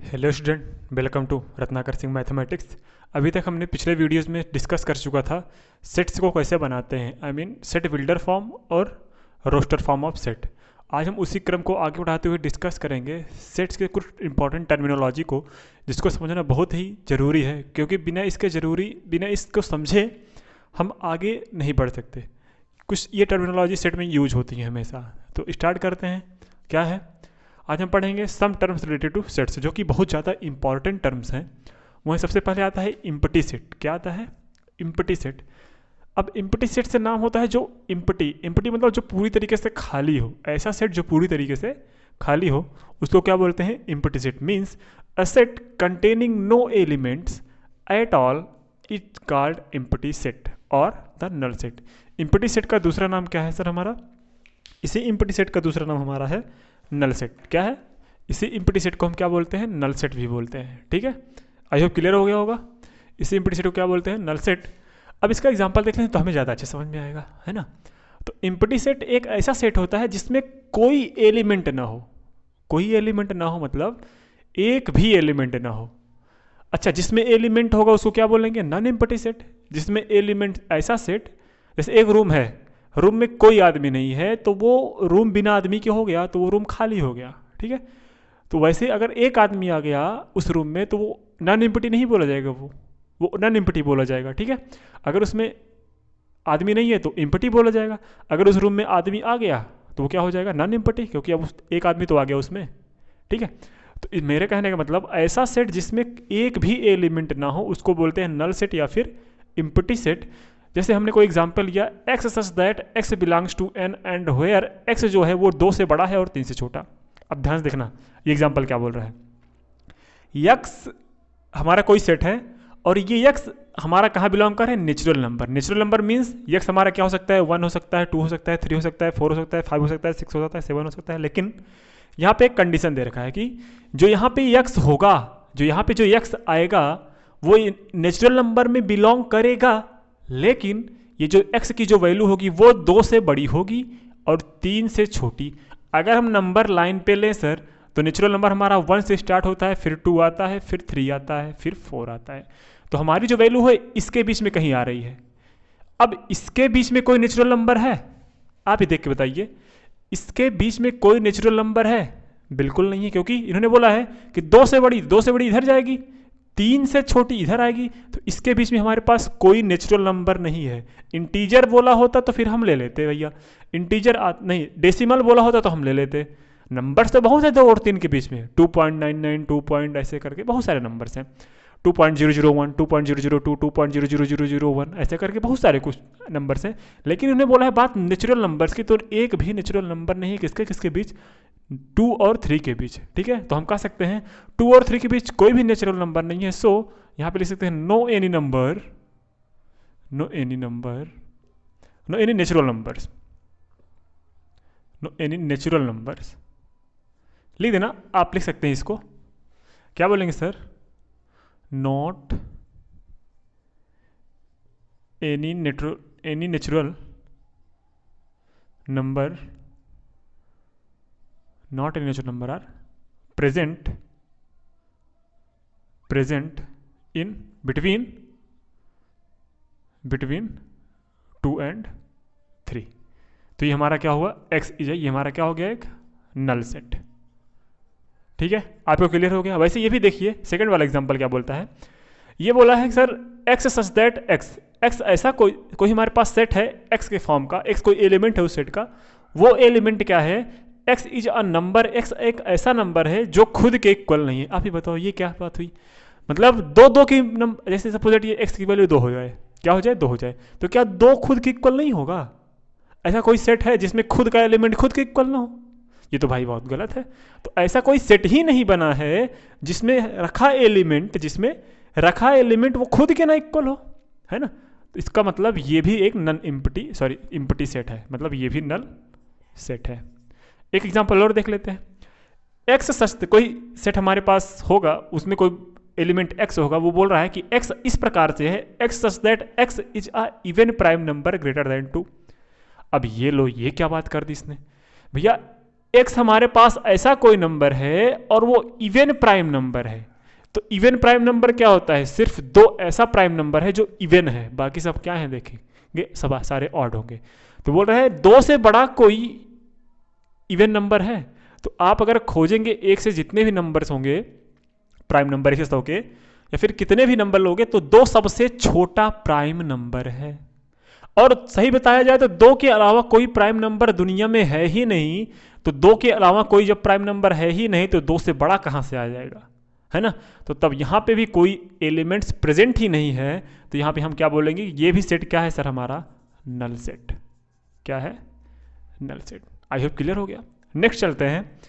Hello student, welcome to Ratnakar Singh mathematics. अभी तक हमने पिछले वीडियोस में डिस्कस कर चुका था सेट्स को कैसे बनाते हैं, I mean set builder form और रोस्टर फॉर्म ऑफ सेट। आज हम उसी क्रम को आगे बढ़ाते हुए डिस्कस करेंगे सेट्स के कुछ इंपॉर्टेंट टर्मिनोलॉजी को, जिसको समझना बहुत ही ज़रूरी है, क्योंकि बिना इसको समझे हम आगे नहीं बढ़ सकते। कुछ ये टर्मिनोलॉजी सेट में यूज होती है हमेशा। तो स्टार्ट करते हैं। क्या है, आज हम पढ़ेंगे some terms related to sets, जो कि बहुत ज़्यादा इंपॉर्टेंट टर्म्स हैं। वहीं सबसे पहले आता है इम्पटी सेट। क्या आता है? Empty set. अब इम्पटी सेट से नाम होता है जो इम्पटी मतलब जो पूरी तरीके से खाली हो। ऐसा सेट जो पूरी तरीके से खाली हो उसको क्या बोलते हैं? Empty set. Means a set containing no elements at all is called empty set और the null set. Empty set का दूसरा नाम क्या है सर हमारा? इसी इम्पटी सेट का दूसरा नाम हमारा है नल सेट। क्या है? इसी इम्पटी सेट को हम क्या बोलते हैं? नल सेट भी बोलते हैं। ठीक है, आई होप क्लियर हो गया होगा। इसी इम्पटी सेट को क्या बोलते हैं? Null set. अब इसका एग्जांपल देख लें तो हमें ज़्यादा अच्छे समझ में आएगा, है ना। तो इम्पटी सेट एक ऐसा सेट होता है जिसमें कोई एलिमेंट ना हो। कोई एलिमेंट ना हो मतलब एक भी एलिमेंट ना हो। अच्छा, जिसमें एलिमेंट होगा उसको क्या बोलेंगे? Non empty set. जिसमें एलिमेंट, ऐसा सेट जैसे एक रूम है, रूम में कोई आदमी नहीं है तो वो रूम बिना आदमी के हो गया, तो वो रूम खाली हो गया। ठीक है, तो वैसे अगर एक आदमी आ गया उस रूम में तो वो नॉन इम्पटी नहीं बोला जाएगा, वो नॉन इम्पटी बोला जाएगा। ठीक है, अगर उसमें आदमी नहीं है तो इम्पटी बोला जाएगा। अगर उस रूम में आदमी आ गया तो वो क्या हो जाएगा? नॉन इम्पटी, क्योंकि अब एक आदमी तो आ गया उसमें। ठीक है, तो मेरे कहने का मतलब ऐसा सेट जिसमें एक भी एलिमेंट ना हो उसको बोलते हैं नल सेट या फिर इम्पटी सेट। जैसे हमने कोई एग्जांपल लिया, x such that x belongs to N and where x जो है वो 2 से बड़ा है और 3 से छोटा। अब ध्यान से देखना ये एग्जांपल क्या बोल रहा है। यक्स हमारा कोई सेट है और ये यक्स हमारा कहाँ बिलोंग कर है? Natural number. Natural number means x हमारा क्या हो सकता है? 1 हो सकता है, 2 हो सकता है, 3 हो सकता है, 4 हो सकता है, 5 हो सकता है, 6 हो सकता है, 7 हो सकता है। लेकिन यहाँ पे एक कंडीशन दे रखा है कि जो यहाँ पे यक्स होगा, जो यहाँ पे जो यक्स आएगा वो नेचुरल नंबर में बिलोंग करेगा, लेकिन ये जो x की जो वैल्यू होगी वो 2 से बड़ी होगी और 3 से छोटी। अगर हम नंबर लाइन पे लें सर तो नेचुरल नंबर हमारा 1 से स्टार्ट होता है, फिर 2 आता है, फिर 3 आता है, फिर 4 आता है। तो हमारी जो वैल्यू है इसके बीच में कहीं आ रही है। अब इसके बीच में कोई नेचुरल नंबर है? आप ही देख के बताइए, इसके बीच में कोई नेचुरल नंबर है? बिल्कुल नहीं है, क्योंकि इन्होंने बोला है कि 2 से बड़ी इधर जाएगी, 3 से छोटी इधर आएगी। तो इसके बीच में हमारे पास कोई नेचुरल नंबर नहीं है। इंटीजर बोला होता तो फिर हम ले लेते भैया, इंटीजर नहीं, डेसिमल बोला होता तो हम ले लेते। नंबर्स तो बहुत है 2 और 3 के बीच में, 2.99, 2 पॉइंट ऐसे करके बहुत सारे नंबर्स हैं, 2.001, 2.002, 2.00001 ऐसे करके बहुत सारे कुछ नंबर्स हैं। लेकिन उन्हें बोला है बात नेचुरल नंबर्स की, तो एक भी नेचुरल नंबर नहीं है किसके किसके बीच? 2 और 3 के बीच। ठीक है, तो हम कह सकते हैं 2 और 3 के बीच कोई भी नेचुरल नंबर नहीं है। सो यहाँ पे लिख सकते हैं no any number, no any number, no any natural numbers, no any natural numbers लिख देना। आप लिख सकते हैं इसको, क्या बोलेंगे sir? Not any natural number, not any natural number are present in between 2 and 3। तो ये हमारा क्या हुआ? x इज, ये हमारा क्या हो गया? एक नल सेट। ठीक है, आपको क्लियर हो गया। वैसे ये भी देखिए सेकंड वाला एग्जांपल क्या बोलता है। ये बोला है sir x such that x ऐसा कोई हमारे पास सेट है x के फॉर्म का, x कोई एलिमेंट है उस सेट का। वो एलिमेंट क्या है? x is a number, x एक ऐसा नंबर है जो खुद के इक्वल नहीं है। आप ही बताओ ये क्या बात हुई? मतलब दो की नंबर, जैसे सपोज ये x की वैल्यू 2 हो जाए, क्या हो जाए? 2 हो जाए, तो क्या 2 खुद के इक्वल नहीं होगा? ऐसा कोई सेट है जिसमें खुद का एलिमेंट खुद के इक्वल ना हो? ये तो भाई बहुत गलत है। तो ऐसा कोई सेट ही नहीं बना है जिसमें रखा एलिमेंट वो खुद के ना इक्वल हो, है ना। तो इसका मतलब ये भी एक नन इम्पटी सेट है, मतलब ये भी नल सेट है। एक एग्जांपल और देख लेते हैं। एक्स सच कोई सेट हमारे पास होगा, उसमें कोई एलिमेंट x होगा, वो बोल रहा है कि x इस प्रकार से है, x such that x is a even prime number greater than 2। अब ये लो, ये क्या बात कर दी इसने भैया? एक्स हमारे पास ऐसा कोई नंबर है और वो इवन प्राइम नंबर है। तो इवन प्राइम नंबर क्या होता है? सिर्फ दो ऐसा प्राइम नंबर है जो इवन है, बाकी सब क्या है देखेंगे, सब सारे ऑड होंगे। तो बोल रहे हैं दो से बड़ा कोई इवन नंबर है। तो आप अगर खोजेंगे एक से जितने भी नंबर्स होंगे प्राइम नंबर के सौ के, या फिर कितने भी नंबर लोगे, तो दो सबसे छोटा प्राइम नंबर है। और सही बताया जाए तो दो के अलावा कोई प्राइम नंबर दुनिया में है ही नहीं। तो दो के अलावा कोई जब प्राइम नंबर है ही नहीं तो दो से बड़ा कहां से आ जाएगा, है ना? तो तब यहां पे भी कोई एलिमेंट्स प्रेजेंट ही नहीं है। तो यहां पे हम क्या बोलेंगे, ये भी सेट क्या है सर हमारा? Null set. क्या है? Null set. I hope clear हो गया। नेक्स्ट चलते हैं।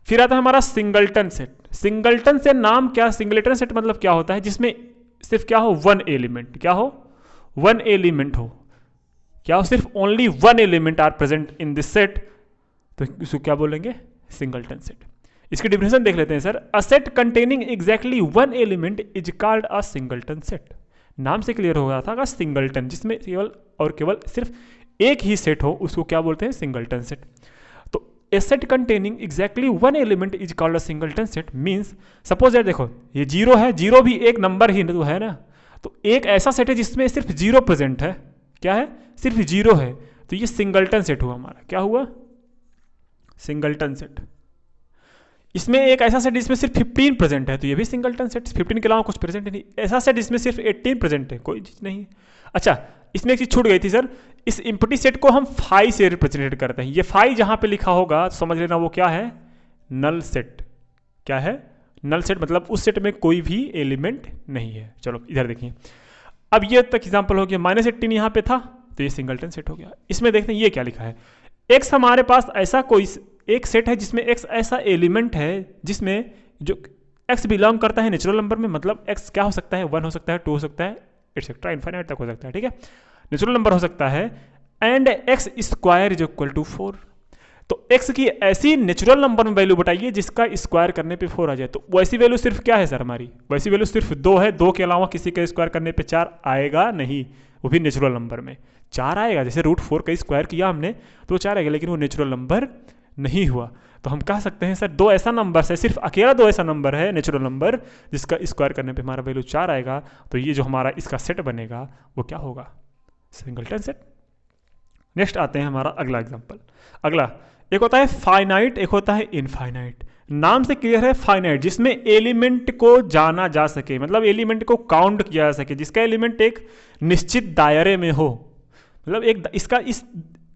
फिर आता है हमारा सिंगलटन सेट। सिंगलटन से नाम क्या? सिंगलटन सेट मतलब क्या होता है? जिसमें सिर्फ क्या हो? One element. क्या हो? वन एलिमेंट हो। क्या हो? सिर्फ only one element are present in this set. तो इसको क्या बोलेंगे? Singleton set. इसकी डिफिनेशन देख लेते हैं sir. A set containing exactly one element is called a singleton set. नाम से क्लियर हो गया था कि सिंगलटन, जिसमें केवल और केवल सिर्फ एक ही सेट हो, उसको क्या बोलते हैं? Singleton set. तो A set containing exactly one element is called a singleton set means, suppose that देखो ये जीरो है, जीरो भी एक नंबर ही तो है ना। तो एक ऐसा सेट है जिसमें सिर्फ जीरो प्रेजेंट है। क्या है? सिर्फ जीरो है। तो ये सिंगलटन सेट हुआ हमारा। क्या हुआ? Singleton set. इसमें एक ऐसा सेट जिसमें सिर्फ 15 प्रेजेंट है, तो ये भी सिंगलटन सेट। 15 के अलावा कुछ प्रेजेंट नहीं। ऐसा सेट जिसमें सिर्फ 18 प्रेजेंट है, कोई चीज नहीं। अच्छा, इसमें एक चीज छूट गई थी सर। इस इम्पटी सेट को हम फाई से रिप्रेजेंट करते हैं। ये फाई जहां पे लिखा होगा तो समझ लेना वो क्या है? Null set. क्या है? नल सेट मतलब उस सेट में कोई भी एलिमेंट नहीं है। चलो इधर देखिए। अब ये तक एग्जांपल हो गया। -18 यहां पे था तो ये सिंगलटन सेट हो गया। इसमें देखते हैं ये क्या लिखा है। एक्स हमारे पास ऐसा कोई एक सेट है जिसमें एक्स ऐसा एलिमेंट है जिसमें जो एक्स बिलोंग करता है नेचुरल नंबर में। मतलब एक्स क्या हो सकता है? 1 हो सकता है, 2 हो सकता है, एटसेट्रा इनफाइनाइट तक हो सकता है। ठीक है, नेचुरल नंबर हो सकता है। And x square is equal to 4। तो एक्स की ऐसी नेचुरल नंबर में वैल्यू बताइए जिसका स्क्वायर करने पे 4 आ जाए। तो वैसी वैल्यू सिर्फ क्या है सर हमारी? वैसी वैल्यू सिर्फ 2 है। 2 के अलावा किसी के स्क्वायर करने पे 4 आएगा नहीं, वो भी नेचुरल नंबर में 4 आएगा। जैसे √4 का स्क्वायर किया हमने तो 4 आएगा, लेकिन वो नेचुरल नंबर नहीं हुआ। तो हम कह सकते हैं सर दो ऐसा नंबर है, सिर्फ अकेला दो ऐसा नंबर है नेचुरल नंबर जिसका स्क्वायर करने पे हमारा वैल्यू 4 आएगा। तो ये जो हमारा इसका सेट बनेगा वो क्या होगा? Singleton set. नेक्स्ट आते हैं हमारा अगला एग्जांपल। अगला एक होता है फाइनाइट, एक होता है इनफाइनाइट। नाम से क्लियर है फाइनाइट, जिसमें एलिमेंट को जाना जा सके, मतलब एलिमेंट को काउंट किया जा सके, जिसका एलिमेंट एक निश्चित दायरे में हो। मतलब एक इसका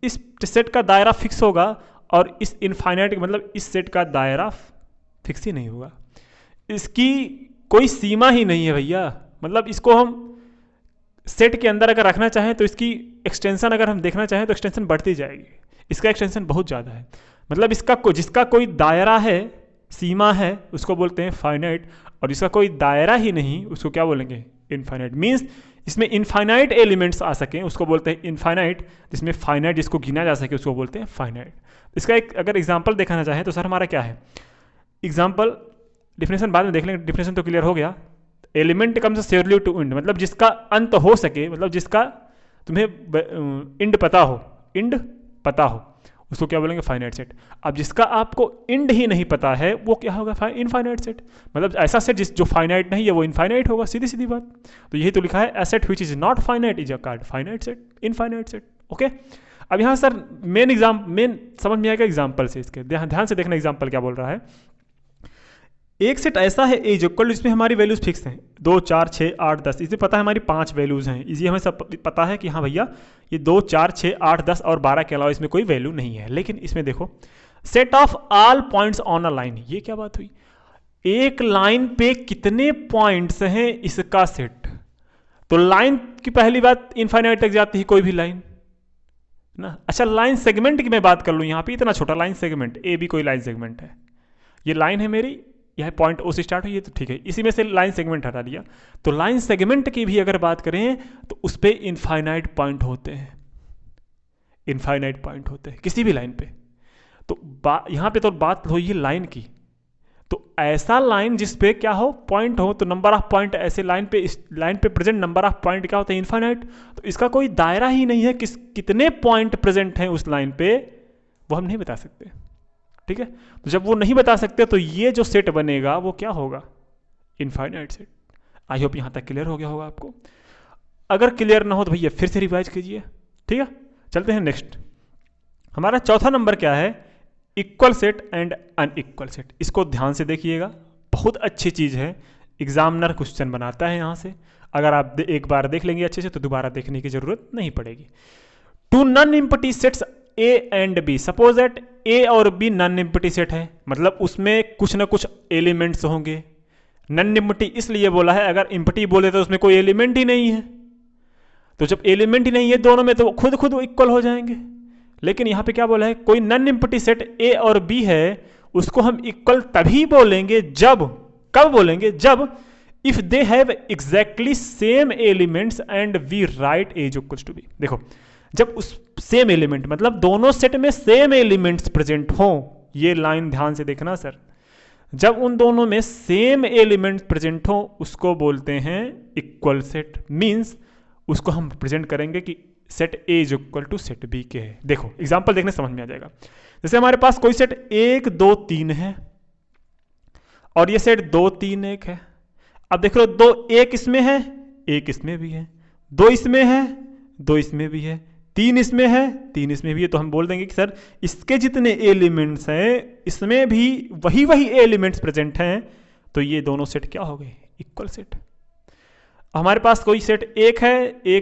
इस सेट का दायरा फिक्स होगा और इस इनफाइनाइट मतलब इस सेट का दायरा फिक्स ही नहीं होगा। इसकी कोई सीमा ही नहीं है भैया। मतलब इसको हम सेट के अंदर अगर रखना चाहें तो इसकी एक्सटेंशन अगर हम देखना चाहें तो एक्सटेंशन बढ़ती जाएगी। इसका एक्सटेंशन बहुत ज़्यादा है। मतलब इसका जिसका कोई दायरा है, सीमा है, उसको बोलते हैं फाइनाइट। और जिसका कोई दायरा ही नहीं उसको क्या बोलेंगे? इनफाइनाइट। मीन्स इसमें इनफाइनाइट एलिमेंट्स आ सकें उसको बोलते हैं इनफाइनाइट। जिसमें फाइनाइट जिसको गिना जा सके उसको बोलते हैं फाइनाइट। इसका एक अगर एग्जाम्पल दिखाना चाहें तो सर हमारा क्या है एग्जाम्पल? डिफिनेशन बाद में देख लेंगे, डिफिनेशन तो क्लियर हो गया। Element comes surely to end, मतलब जिसका अंत हो सके, मतलब जिसका तुम्हें इंड पता हो, इंड पता हो, उसको क्या बोलेंगे? Finite set. अब जिसका आपको इंड ही नहीं पता है वो क्या होगा? Infinite set. मतलब ऐसा सेट जो फाइनाइट नहीं है वो इनफाइनाइट होगा, सीधी सीधी बात। तो यही तो लिखा है, a set which is not finite is called finite set, infinite set. Okay, अब यहाँ सर मेन समझ में आएगा एग्जाम्पल से। इसके ध्यान से देखना एग्जाम्पल क्या बोल रहा है। एक सेट ऐसा है ए इक्वल, इसमें हमारी वैल्यूज फिक्स हैं 2, 4, 6, 8, 10। इसमें पता है हमारी 5 वैल्यूज हैं। इसी हमें सब पता है कि हाँ भैया ये 2, 4, 6, 8, 10 और 12 के अलावा इसमें कोई वैल्यू नहीं है। लेकिन इसमें देखो set of all points on a line, ये क्या बात हुई? एक लाइन पे कितने पॉइंट्स हैं इसका सेट। तो लाइन की पहली बात इनफाइनाइट तक जाती है कोई भी लाइन ना। अच्छा, लाइन सेगमेंट की मैं बात कर लूँ, यहाँ पे इतना छोटा लाइन सेगमेंट, ए भी कोई लाइन सेगमेंट है, ये लाइन है मेरी, यह पॉइंट ओ से स्टार्ट हुई है तो ठीक है, इसी में से लाइन सेगमेंट हटा दिया। तो लाइन सेगमेंट की भी अगर बात करें तो उस पर इनफाइनाइट पॉइंट होते हैं, इनफाइनाइट पॉइंट होते हैं किसी भी लाइन पे। तो यहां पे तो बात हुई है लाइन की। तो ऐसा लाइन जिस पे क्या हो? पॉइंट हो। तो नंबर ऑफ पॉइंट ऐसे लाइन पे प्रेजेंट नंबर ऑफ पॉइंट क्या होता है? इनफाइनाइट। तो इसका कोई दायरा ही नहीं है, कितने पॉइंट प्रेजेंट हैं उस लाइन पे वो हम नहीं बता सकते। ठीक है। तो जब वो नहीं बता सकते तो ये जो सेट बनेगा वो क्या होगा, इनफाइनाइट सेट। आई होप यहाँ तक क्लियर हो गया होगा आपको। अगर क्लियर ना हो तो भैया फिर से रिवाइज कीजिए, ठीक है। चलते हैं नेक्स्ट। हमारा चौथा नंबर क्या है, equal set and unequal set. इसको ध्यान से देखिएगा, बहुत अच्छी चीज़ है, एग्जामिनर क्वेश्चन बनाता है यहाँ से। अगर आप एक बार देख लेंगे अच्छे से तो दोबारा देखने की जरूरत नहीं पड़ेगी। Two non empty sets A and B, suppose that A और बी नॉन एम्प्टी सेट है, मतलब उसमें कुछ ना कुछ एलिमेंट्स होंगे। नॉन एम्प्टी इसलिए बोला है, अगर एम्प्टी बोले तो उसमें कोई एलिमेंट ही नहीं है, तो जब एलिमेंट ही नहीं है दोनों में तो खुद खुद इक्वल हो जाएंगे। लेकिन यहां पे क्या बोला है, कोई नॉन एम्प्टी सेट ए और बी है, उसको हम इक्वल तभी बोलेंगे जब, कब बोलेंगे, जब if they have exactly same elements and we write A is equals to B. देखो, जब उस सेम एलिमेंट मतलब दोनों सेट में सेम एलिमेंट्स प्रेजेंट हो, ये लाइन ध्यान से देखना सर, जब उन दोनों में सेम एलिमेंट्स प्रेजेंट हो उसको बोलते हैं इक्वल सेट। मींस उसको हम प्रेजेंट करेंगे कि set A is equal to set B के है। देखो एग्जांपल देखने समझ में आ जाएगा। जैसे हमारे पास कोई सेट 1 2 3 है और ये सेट 2 3 1 है। अब देख लो, 2 1 इसमें है, 1 इसमें भी है, 2 इसमें है, 2 इसमें भी है, 3 इसमें है, 3 इसमें भी है। तो हम बोल देंगे कि सर इसके जितने एलिमेंट्स हैं इसमें भी वही वही एलिमेंट्स प्रेजेंट हैं, तो ये दोनों सेट क्या हो गए, इक्वल सेट। हमारे पास कोई सेट 1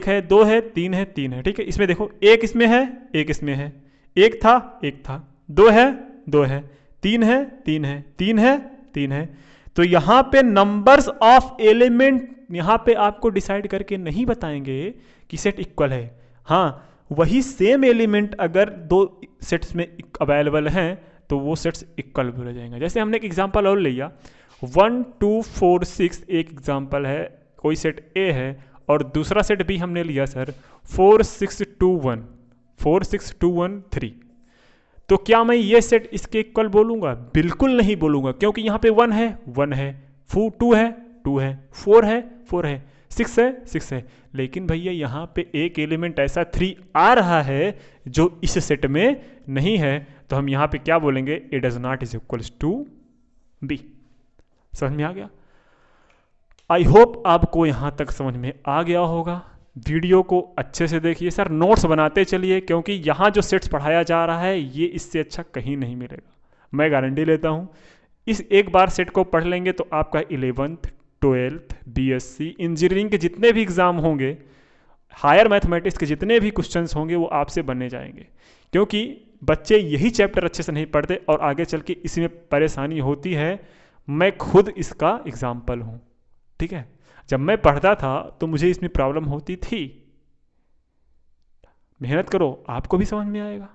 है, 2 है, 3 है, 3 है, ठीक है। इसमें देखो 1 इसमें है, 1 इसमें है, 1 था, 1 था, 2 है, 2 है, 3 है, 3 है, 3 है, 3 है। तो यहां पे नंबर्स ऑफ एलिमेंट यहां पे आपको डिसाइड करके नहीं बताएंगे कि सेट इक्वल है। हाँ, वही सेम एलिमेंट अगर दो सेट्स में अवेलेबल हैं तो वो सेट्स इक्वल हो जाएंगे। जैसे हमने एक एग्जांपल और लिया, 1 2 4 6 एक एग्जांपल है, कोई सेट ए है और दूसरा सेट भी हमने लिया सर 4 6 2 1 4 6 2 1 3। तो क्या मैं ये सेट इसके इक्वल बोलूंगा? बिल्कुल नहीं बोलूंगा, क्योंकि यहाँ पे 1 है 1 है, 2 है 2 है, 4 है 4 है, 6 है 6 है। लेकिन भैया यहाँ पे एक एलिमेंट ऐसा 3 आ रहा है जो इस सेट में नहीं है, तो हम यहाँ पे क्या बोलेंगे, A does not is equals to B. समझ में आ गया? आई होप आपको यहाँ तक समझ में आ गया होगा। वीडियो को अच्छे से देखिए सर, नोट्स बनाते चलिए, क्योंकि यहाँ जो सेट्स पढ़ाया जा रहा है ये इससे अच्छा कहीं नहीं मिलेगा, मैं गारंटी लेता हूँ। इस एक बार सेट को पढ़ लेंगे तो आपका 11th 12th BSc इंजीनियरिंग के जितने भी एग्ज़ाम होंगे, हायर मैथमेटिक्स के जितने भी क्वेश्चंस होंगे वो आपसे बनने जाएंगे, क्योंकि बच्चे यही चैप्टर अच्छे से नहीं पढ़ते और आगे चल के इसमें परेशानी होती है। मैं खुद इसका एग्जाम्पल हूँ, ठीक है। जब मैं पढ़ता था तो मुझे इसमें प्रॉब्लम होती थी। मेहनत करो, आपको भी समझ में आएगा।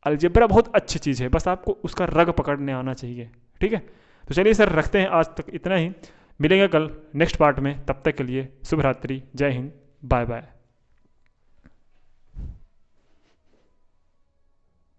अलजेब्रा बहुत अच्छी चीज़ है, बस आपको उसका रग पकड़ने आना चाहिए, ठीक है। तो चलिए सर, रखते हैं आज तक इतना ही, मिलेंगे कल नेक्स्ट पार्ट में। तब तक के लिए शुभ रात्रि, जय हिंद, बाय बाय।